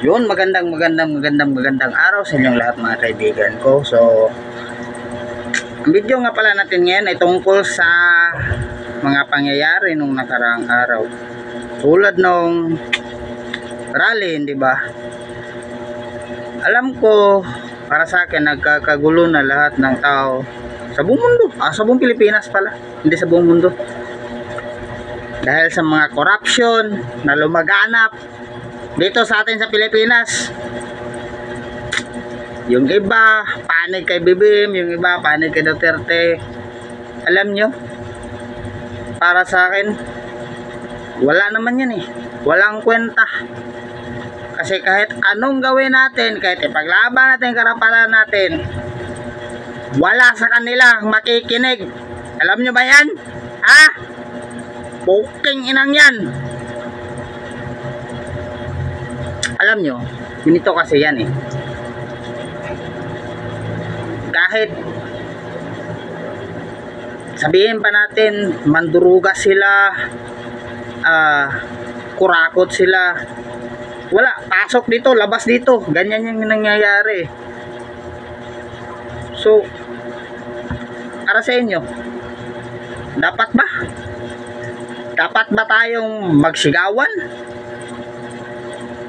Yun, magandang araw sa inyong lahat mga kaibigan ko. So, ang video nga pala natin ngayon ay tungkol sa mga pangyayari nung nakaraang araw. Tulad nung rally, di ba? Alam ko, para sa akin, nagkakagulo na lahat ng tao sa buong mundo. Sa buong Pilipinas pala, hindi sa buong mundo. Dahil sa mga corruption na lumaganap dito sa atin sa Pilipinas. Yung iba panig kay BBM, yung iba panig kay Duterte. Alam nyo, para sa akin, wala naman yan eh. Walang kwenta. Kasi kahit anong gawin natin, kahit ipaglaban natin karapatan natin, wala sa kanila makikinig. Alam nyo ba yan? Ha? Puking inang yan. Alam nyo, ganito kasi yan eh. Kahit sabihin pa natin manduruga sila, kurakot sila, wala, pasok dito, labas dito, ganyan yung nangyayari. So, para sa inyo, dapat ba? Dapat ba tayong magsigawan?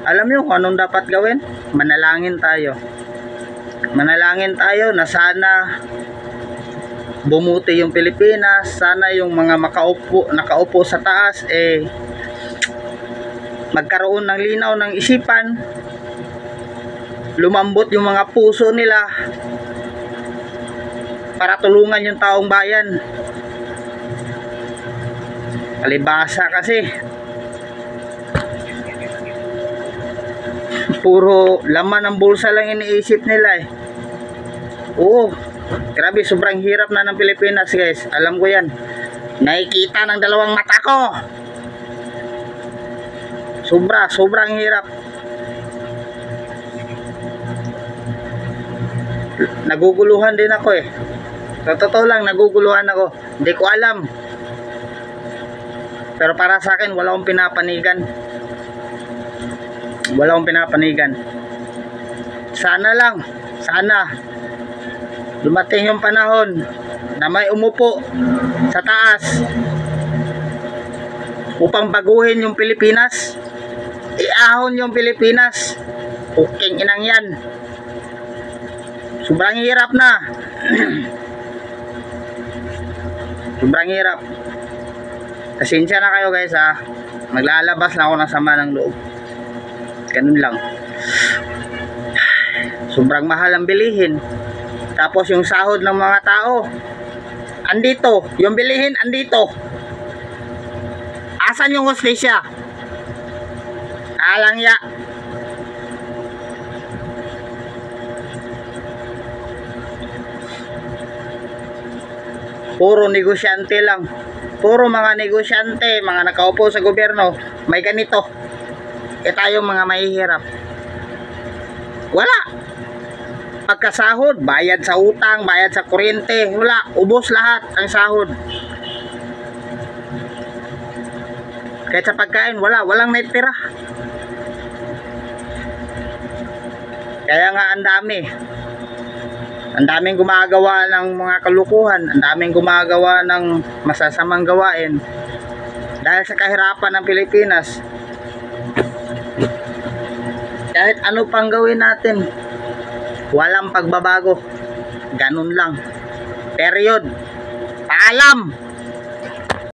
Alam nyo kung anong dapat gawin? Manalangin tayo. Manalangin tayo na sana bumuti yung Pilipinas. Sana yung mga nakaupo sa taas magkaroon ng linaw ng isipan. Lumambot yung mga puso nila para tulungan yung taong bayan. Palibasa kasi puro laman ng bulsa lang iniisip nila eh. Oo, grabe, sobrang hirap na ng Pilipinas guys. Alam ko yan, nakikita ng dalawang mata ko. Sobrang hirap. Naguguluhan din ako eh. Sa totoo lang, naguguluhan ako. Hindi ko alam. Pero para sa akin, wala akong pinapanigan. Wala akong pinapanigan. Sana lang, sana dumating yung panahon na may umupo sa taas upang baguhin yung Pilipinas, iahon yung Pilipinas. Puking inang yan. Sobrang hirap na. Sobrang hirap. Pasensya na kayo guys ha. Maglalabas na ako ng sama ng loob. Ganun lang. Sobrang mahal ang bilihin. Tapos yung sahod ng mga tao andito. Yung bilihin andito. Asan yung hustisya? Alang ya. Puro negosyante lang. Puro mga negosyante, mga nakaupo sa gobyerno, may ganito. Tayong mga mahihirap, wala. Pagkasahod, bayad sa utang, bayad sa kuryente, wala, ubos lahat ang sahod. Kahit sa pagkain, walang naitira. Kaya nga ang daming gumagawa ng mga kalukuhan, ang daming gumagawa ng masasamang gawain dahil sa kahirapan ng Pilipinas. Kahit ano pang gawin natin, walang pagbabago. Ganun lang. Period. Paalam.